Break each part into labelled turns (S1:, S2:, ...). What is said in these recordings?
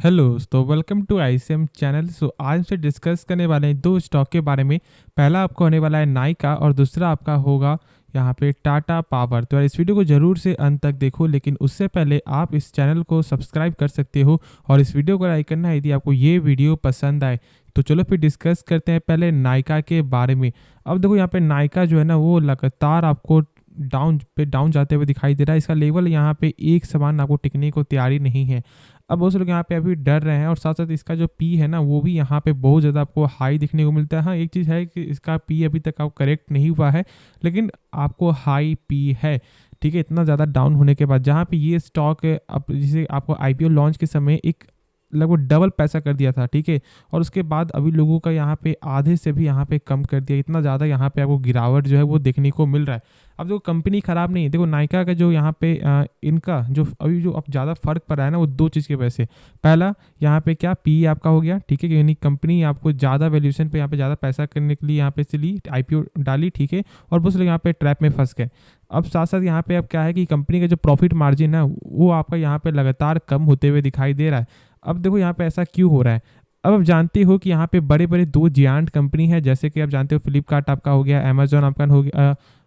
S1: Hello तो welcome to ICM channel. आज हमसे डिस्कस करने वाले हैं दो स्टॉक के बारे में। पहला आपका होने वाला है नाइका और दूसरा आपका होगा यहाँ पे टाटा पावर। तो यार इस वीडियो को जरूर से अंत तक देखो, लेकिन उससे पहले आप इस चैनल को सब्सक्राइब कर सकते हो और इस वीडियो को लाइक करना है यदि आपको ये वीडियो पसंद आए। तो चलो फिर डिस्कस करते हैं पहले नाइका के बारे में। अब देखो यहाँ पे नाइका जो है ना वो लगातार आपको डाउन जाते हुए दिखाई दे रहा है। इसका लेवल यहाँ पे एक समान आपको टिकने को तैयारी नहीं है। अब बहुत से लोग यहाँ पे अभी डर रहे हैं और साथ साथ इसका जो पी है ना वो भी यहाँ पे बहुत ज़्यादा आपको हाई दिखने को मिलता है। हाँ, एक चीज़ है कि इसका पी अभी तक आपको करेक्ट नहीं हुआ है, लेकिन आपको हाई पी है। ठीक है, इतना ज़्यादा डाउन होने के बाद जहाँ पे ये स्टॉक अब जिसे आपको आईपीओ लॉन्च के समय एक लगभग डबल पैसा कर दिया था। ठीक है, और उसके बाद अभी लोगों का यहाँ पे आधे से भी यहाँ पे कम कर दिया। इतना ज़्यादा यहाँ पे आपको गिरावट जो है वो देखने को मिल रहा है। अब देखो कंपनी खराब नहीं है। देखो नाइका का जो यहाँ पे इनका जो अभी जो अब ज़्यादा फर्क पड़ रहा है ना वो दो चीज़ की वजह से। पहला यहाँ पे क्या पी आपका हो गया। ठीक है, यानी कंपनी आपको ज़्यादा वैल्यूएशन पे यहाँ पे ज़्यादा पैसा करने के लिए यहाँ पे से ली आईपीओ डाली। ठीक है, और बहुत से लोग यहाँ पे ट्रैप में फंस गए। अब साथ साथ यहाँ पे अब क्या है कि कंपनी का जो प्रॉफिट मार्जिन है वो आपका यहाँ पे लगातार कम होते हुए दिखाई दे रहा है। अब देखो यहाँ पे ऐसा क्यों हो रहा है। अब आप जानते हो कि यहाँ पे बड़े बड़े दो जियांट कंपनी है, जैसे कि आप जानते हो फ्लिपकार्ट आपका हो गया, अमेजोन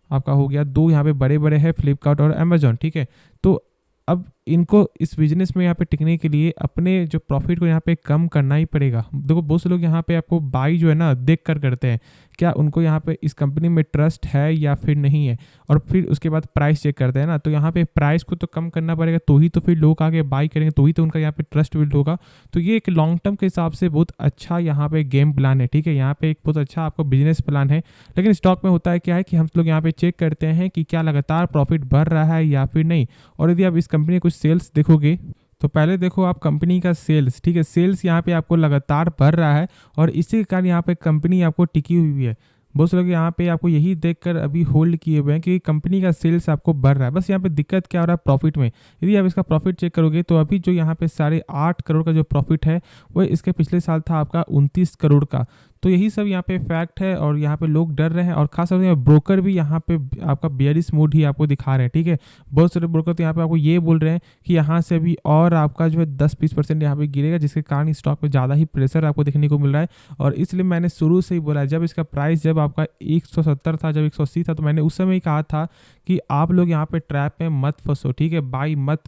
S1: आपका हो गया। दो यहाँ पे बड़े बड़े हैं, फ्लिपकार्ट और अमेजोन। ठीक है, तो अब इनको इस बिजनेस में यहाँ पे टिकने के लिए अपने जो प्रॉफिट को यहाँ पे कम करना ही पड़ेगा। देखो बहुत से लोग यहाँ पे आपको बाई जो है ना देख कर करते हैं, क्या उनको यहाँ पे इस कंपनी में ट्रस्ट है या फिर नहीं है, और फिर उसके बाद प्राइस चेक करते हैं ना। तो यहाँ पे प्राइस को तो कम करना पड़ेगा, तो ही तो फिर लोग आगे बाई करेंगे, तो ही तो उनका यहाँ पे ट्रस्ट बिल्ड होगा। तो ये एक लॉन्ग टर्म के हिसाब से बहुत अच्छा यहाँ पे गेम प्लान है। ठीक है, यहाँ पे एक बहुत अच्छा आपको बिजनेस प्लान है। लेकिन स्टॉक में होता है क्या है कि हम लोग यहाँ पे चेक करते हैं कि क्या लगातार प्रॉफिट बढ़ रहा है या फिर नहीं। और यदि आप इस कंपनी के कुछ सेल्स देखोगे तो पहले देखो आप कंपनी का सेल्स। ठीक है, सेल्स यहाँ पे आपको लगातार बढ़ रहा है और इसी के कारण यहाँ पे कंपनी आपको टिकी हुई है। बहुत से लोग यहाँ पे आपको यही देखकर अभी होल्ड किए हुए हैं कि कंपनी का सेल्स आपको बढ़ रहा है। बस यहाँ पे दिक्कत क्या हो रहा है, प्रॉफिट में। यदि आप इसका प्रॉफिट चेक करोगे तो अभी जो यहाँ पे 8.5 करोड़ का जो प्रॉफिट है वो इसके पिछले साल था आपका 29 करोड़ का। तो यही सब यहाँ पे फैक्ट है और यहाँ पे लोग डर रहे हैं, और खास तौर से ब्रोकर भी यहाँ पे आपका बेयरिश मूड ही आपको दिखा रहे हैं। ठीक है, बहुत सारे ब्रोकर तो यहाँ पे आपको ये बोल रहे हैं कि यहाँ से अभी और आपका जो है 10-20% यहाँ पे गिरेगा, जिसके कारण स्टॉक पे ज़्यादा ही प्रेशर आपको देखने को मिल रहा है। और इसलिए मैंने शुरू से ही बोला, जब इसका प्राइस जब आपका 170 था, जब 180 था, तो मैंने उस समय ही कहा था कि आप लोग यहाँ पे ट्रैप में मत फंसो। ठीक है, बाई मत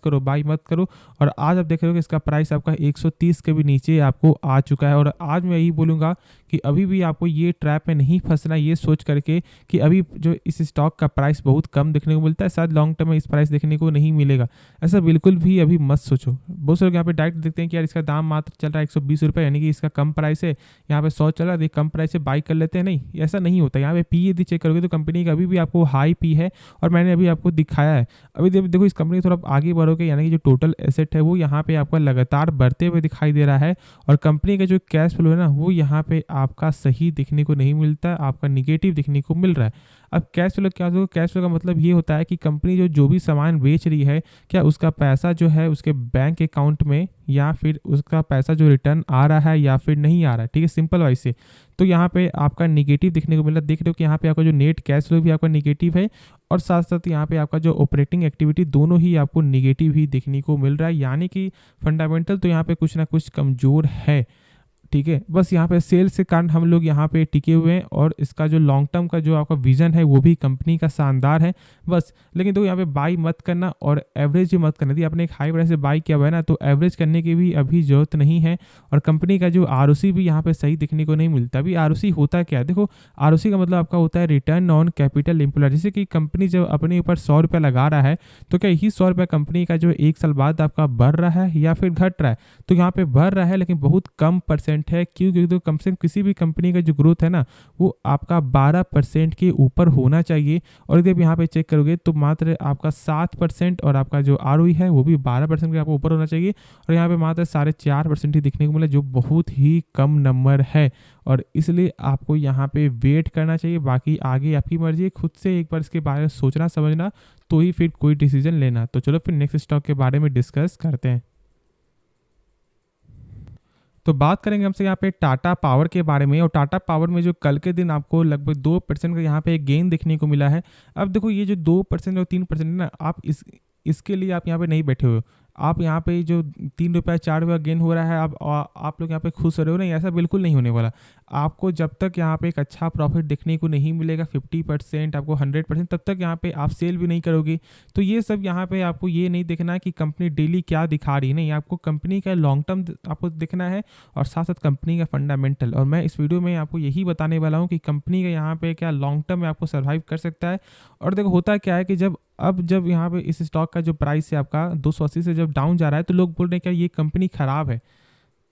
S1: करो। और आज आप देख रहे हो कि इसका प्राइस आपका 130 के भी नीचे आपको आ चुका है। और आज मैं यही बोलूँगा कि अभी भी आपको ये ट्रैप में नहीं फंसना, ये सोच करके कि अभी जो इस स्टॉक का प्राइस बहुत कम देखने को मिलता है, शायद लॉन्ग टर्म में इस प्राइस देखने को नहीं मिलेगा। ऐसा बिल्कुल भी अभी मत सोचो। बहुत से लोग यहाँ पे डायरेक्ट देखते हैं कि यार इसका दाम मात्र चल रहा है 120 रुपये, यानी कि इसका कम प्राइस है, यहाँ पे 100 चल रहा है, कम प्राइस से बाई कर लेते हैं। नहीं, ऐसा नहीं होता। यहाँ पे पी यदि चेक करोगे तो कंपनी का अभी भी आपको हाई पी है, और मैंने अभी आपको दिखाया है। अभी देखो इस कंपनी थोड़ा आगे बढ़ोगे, यानी कि जो टोटल एसेट है वो यहाँ पे आपका लगातार बढ़ते हुए दिखाई दे रहा है, और कंपनी का जो कैश फ्लो है ना वो यहाँ पे आपका सही दिखने को नहीं मिलता, आपका निगेटिव दिखने को मिल रहा है। अब कैश फ्लो क्या होगा? कैश फ्लो का मतलब ये होता है कि कंपनी जो भी सामान बेच रही है, क्या उसका पैसा जो है उसके बैंक अकाउंट में, या फिर उसका पैसा जो रिटर्न आ रहा है या फिर नहीं आ रहा है। ठीक है, सिंपल वाइज से। तो यहाँ पे आपका निगेटिव दिखने को मिल रहा है। देख रहे हो कि यहाँ पे आपका जो नेट कैश फ्लो भी आपका निगेटिव है, और साथ साथ यहाँ पे आपका जो ऑपरेटिंग एक्टिविटी दोनों ही आपको निगेटिव ही देखने को मिल रहा है, यानी कि फंडामेंटल तो यहाँ पे कुछ ना कुछ कमज़ोर है। ठीक है, बस यहाँ पे सेल्स के कारण हम लोग यहाँ पे टिके हुए हैं, और इसका जो लॉन्ग टर्म का जो आपका विजन है वो भी कंपनी का शानदार है बस। लेकिन तो यहाँ पे बाई मत करना और एवरेज भी मत करना। यदि आपने एक हाई प्राइस से बाई किया हुआ है ना, तो एवरेज करने की भी अभी जरूरत नहीं है। और कंपनी का जो आरओसी भी यहाँ पे सही देखने को नहीं मिलता। अभी आरओसी होता क्या है, देखो आरओसी का मतलब आपका होता है रिटर्न ऑन कैपिटल एम्प्लॉयड। जैसे कि कंपनी जब अपने ऊपर 100 रुपये लगा रहा है, तो क्या यही 100 रुपये कंपनी का जो 1 साल बाद आपका बढ़ रहा है या फिर घट रहा है? तो यहाँ पे बढ़ रहा है, लेकिन बहुत कम परसेंट है। क्यों? क्योंकि तो कम से कम किसी भी कंपनी का जो ग्रोथ है ना वो आपका 12% के ऊपर होना चाहिए। और यदि आप यहाँ पे चेक करोगे तो मात्र आपका 7%, और आपका जो आरओई है वो भी 12% के आपको ऊपर होना चाहिए, और यहाँ पे मात्र 4.5% ही दिखने को मिला, जो बहुत ही कम नंबर है। और इसलिए आपको यहाँ पे वेट करना चाहिए। बाकी आगे आपकी मर्जी है, खुद से एक बार इसके बारे में सोचना समझना, तो ही फिर कोई डिसीजन लेना। तो चलो फिर नेक्स्ट स्टॉक के बारे में डिस्कस करते हैं। तो बात करेंगे हमसे यहाँ पे टाटा पावर के बारे में। और टाटा पावर में जो कल के दिन आपको लगभग 2% का यहाँ पे एक गेन देखने को मिला है। अब देखो ये जो 2% और 3% है ना, आप इसके लिए आप यहाँ पे नहीं बैठे हुए हो। आप यहाँ पे जो 3 रुपये 4 रुपये गेन हो रहा है आप लोग यहाँ पे खुश हो रहे हो, नहीं, ऐसा बिल्कुल नहीं होने वाला। आपको जब तक यहाँ पे एक अच्छा प्रॉफिट देखने को नहीं मिलेगा 50%, आपको 100%, तब तक यहाँ पे आप सेल भी नहीं करोगे। तो ये सब यहाँ पे आपको ये नहीं देखना है कि कंपनी डेली क्या दिखा रही है, नहीं, आपको कंपनी का लॉन्ग टर्म आपको देखना है और साथ साथ कंपनी का फंडामेंटल। और मैं इस वीडियो में आपको यही बताने वाला हूँ कि कंपनी का यहाँ पे क्या लॉन्ग टर्म में आपको सर्वाइव कर सकता है। और देखो होता क्या है कि जब यहाँ पे इस स्टॉक का जो प्राइस है आपका 280 से जब डाउन जा रहा है तो लोग बोल रहे हैं क्या ये कंपनी खराब है।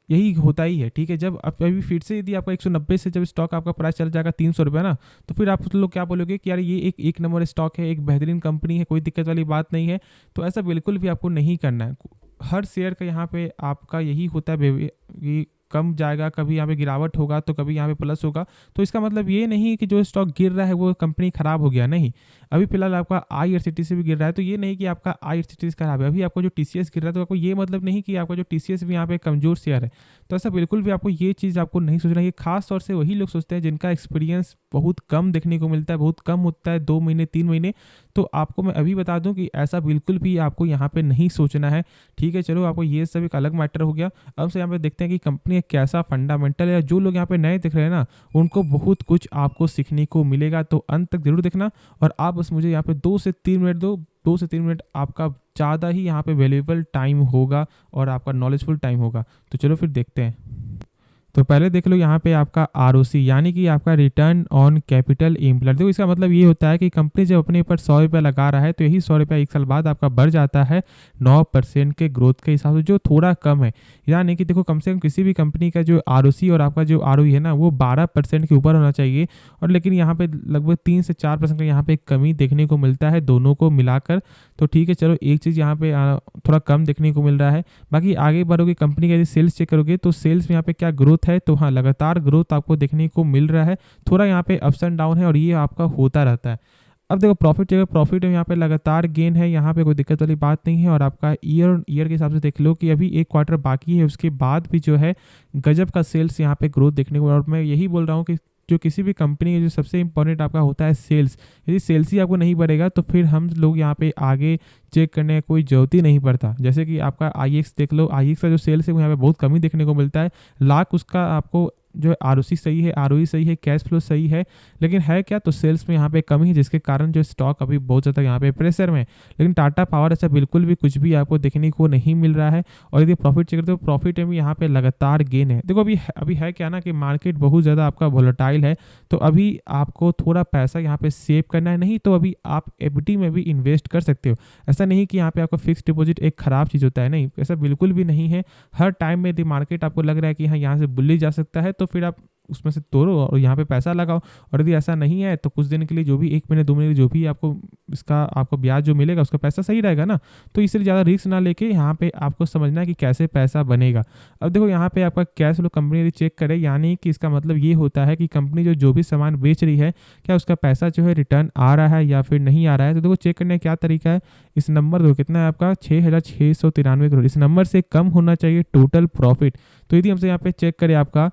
S1: यही होता ही है, ठीक है। जब अभी फिर से यदि आपका 190 से जब स्टॉक आपका प्राइस चल जाएगा 300 रुपये ना, तो फिर आप लोग क्या बोलोगे कि यार ये एक नंबर स्टॉक है, एक बेहतरीन कंपनी है, कोई दिक्कत वाली बात नहीं है। तो ऐसा बिल्कुल भी आपको नहीं करना है। हर शेयर का यहाँ पे आपका यही होता है कि कम जाएगा, कभी यहाँ पे गिरावट होगा तो कभी यहाँ पे प्लस होगा। तो इसका मतलब ये नहीं कि जो स्टॉक गिर रहा है वो कंपनी खराब हो गया, नहीं। अभी फिलहाल आपका IRCTC भी गिर रहा है तो ये नहीं कि आपका IRCTC खराब है। अभी आपको जो TCS गिर रहा है तो आपको ये मतलब नहीं कि आपका जो TCS भी यहाँ पे कमजोर शेयर है। तो ऐसा बिल्कुल भी आपको ये चीज़ आपको नहीं सोचना है। खास तौर से वही लोग सोचते हैं जिनका एक्सपीरियंस बहुत कम देखने को मिलता है, बहुत कम होता है, 2 महीने 3 महीने। तो आपको मैं अभी बता दूं कि ऐसा बिल्कुल भी आपको यहाँ पे नहीं सोचना है, ठीक है। चलो, आपको ये सब एक अलग मैटर हो गया। अब से यहाँ पे देखते हैं कि कंपनी कैसा फंडामेंटल है। जो लोग यहाँ पे नए दिख रहे हैं ना, उनको बहुत कुछ आपको सीखने को मिलेगा, तो अंत तक जरूर देखना। और आप बस मुझे यहाँ पे 2 से 3 मिनट दो। 2 से 3 मिनट आपका ज़्यादा ही यहाँ पे वैल्यूएबल टाइम होगा और आपका नॉलेजफुल टाइम होगा। तो चलो फिर देखते हैं। तो पहले देख लो यहाँ पे आपका ROC यानी कि आपका रिटर्न ऑन कैपिटल एम्प्लॉयड। देखो इसका मतलब ये होता है कि कंपनी जब अपने ऊपर 100 रुपये लगा रहा है तो यही 100 रुपये 1 साल बाद आपका बढ़ जाता है 9% के ग्रोथ के हिसाब से, जो थोड़ा कम है। यानी कि देखो कम से कम किसी भी कंपनी का जो ROC और आपका जो ROE है ना, वो 12% के ऊपर होना चाहिए। और लेकिन यहाँ पे लगभग 3 से 4% का यहाँ पे कमी देखने को मिलता है दोनों को मिलाकर। तो ठीक है, चलो एक चीज़ यहाँ पे थोड़ा कम देखने को मिल रहा है। बाकी आगे बढ़ोगे कंपनी का यदि सेल्स चेक करोगे तो सेल्स में यहाँ पे क्या ग्रोथ है, तो हाँ लगातार ग्रोथ आपको देखने को मिल रहा है। थोड़ा यहाँ पे अप्स एंड डाउन है और ये आपका होता रहता है। अब देखो प्रॉफिट में यहाँ पे लगातार गेन है, यहाँ पे कोई दिक्कत वाली बात नहीं है। और आपका ईयर के हिसाब से देख लो कि अभी 1 क्वार्टर बाकी है, उसके बाद भी जो है गजब का सेल्स यहाँ पे ग्रोथ देखने को। और मैं यही बोल रहा हूँ कि जो किसी भी कंपनी का जो सबसे इंपॉर्टेंट आपका होता है सेल्स, यदि सेल्स ही आपको नहीं बढ़ेगा तो फिर हम लोग यहाँ पे आगे चेक करने का कोई जरूरत ही नहीं पड़ता। जैसे कि आपका IEX देख लो, IEX का जो सेल्स है वो यहाँ पे बहुत कमी देखने को मिलता है। लाख उसका आपको जो ROC सही है, ROE सही है, कैश फ्लो सही है, लेकिन है क्या, तो सेल्स में यहाँ पे कमी है, जिसके कारण जो स्टॉक अभी बहुत ज़्यादा यहाँ पे प्रेशर में। लेकिन टाटा पावर ऐसा बिल्कुल भी कुछ भी आपको देखने को नहीं मिल रहा है। और यदि प्रॉफिट चेक करते हो, प्रॉफिट में भी यहाँ पे लगातार गेन है। देखो अभी है क्या ना कि मार्केट बहुत ज़्यादा आपका वोलेटाइल है, तो अभी आपको थोड़ा पैसा यहाँ पे सेव करना है। नहीं तो अभी आप FD में भी इन्वेस्ट कर सकते हो। ऐसा नहीं कि यहाँ पे आपका फिक्स डिपॉजिट एक खराब चीज़ होता है, नहीं, ऐसा बिल्कुल भी नहीं है। हर टाइम में यदि मार्केट आपको लग रहा है कि हाँ यहाँ से बुल्ली जा सकता है तो फिर आप उसमें से तोड़ो और यहाँ पे पैसा लगाओ। और यदि ऐसा नहीं है तो कुछ दिन के लिए जो भी 1 महीने 2 महीने जो भी आपको इसका आपको ब्याज जो मिलेगा उसका पैसा सही रहेगा ना। तो इसलिए ज़्यादा रिस्क ना लेके यहाँ पे आपको समझना है कि कैसे पैसा बनेगा। अब देखो यहाँ पे आपका कैश फ्लो कंपनी यदि चेक करे, यानी कि इसका मतलब ये होता है कि कंपनी जो भी सामान बेच रही है क्या उसका पैसा जो है रिटर्न आ रहा है या फिर नहीं आ रहा है। तो देखो चेक करने का क्या तरीका है, इस नंबर देखो कितना है आपका 6,693 करोड़, इस नंबर से कम होना चाहिए टोटल प्रॉफिट। तो यदि हमसे यहाँ पे चेक करें आपका,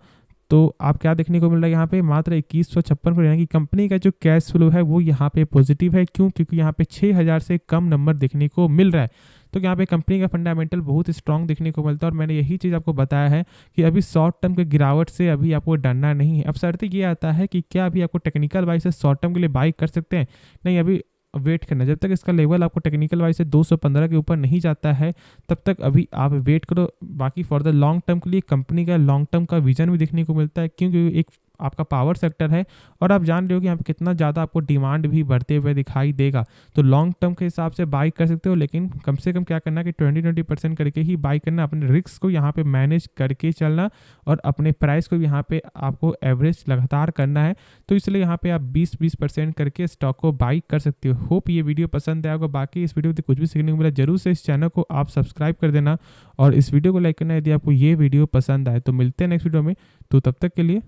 S1: तो आप क्या देखने को मिल रहा है यहाँ पे मात्र 2156 करोड़, यानी कि कंपनी का जो कैश फ्लो है वो यहाँ पे पॉजिटिव है। क्यों? क्योंकि यहाँ पे 6000 से कम नंबर देखने को मिल रहा है। तो यहाँ पे कंपनी का फंडामेंटल बहुत स्ट्रांग देखने को मिलता है। और मैंने यही चीज़ आपको बताया है कि अभी शॉर्ट टर्म के गिरावट से अभी आपको डरना नहीं है। अब शर्त ये आता है कि क्या अभी आपको टेक्निकल वाइज से शॉर्ट टर्म के लिए बाई कर सकते हैं, नहीं, अभी वेट करना। जब तक इसका लेवल आपको टेक्निकल वाइज से 215 के ऊपर नहीं जाता है तब तक अभी आप वेट करो। बाकी फॉर द लॉन्ग टर्म के लिए कंपनी का लॉन्ग टर्म का विजन भी देखने को मिलता है, क्योंकि एक आपका पावर सेक्टर है और आप जान रहे हो कि यहाँ पे कितना ज़्यादा आपको डिमांड भी बढ़ते हुए दिखाई देगा। तो लॉन्ग टर्म के हिसाब से बाई कर सकते हो, लेकिन कम से कम क्या करना कि 20% करके ही बाई करना, अपने रिस्क को यहाँ पे मैनेज करके चलना और अपने प्राइस को यहाँ पे आपको एवरेज लगातार करना है। तो इसलिए यहाँ पे आप 20% करके स्टॉक को बाई कर सकते हो। होप ये वीडियो पसंद आया होगा। बाकी इस वीडियो में कुछ भी सीखने को मिला जरूर से इस चैनल को आप सब्सक्राइब कर देना और इस वीडियो को लाइक करना यदि आपको ये वीडियो पसंद आए। तो मिलते हैं नेक्स्ट वीडियो में, तो तब तक के लिए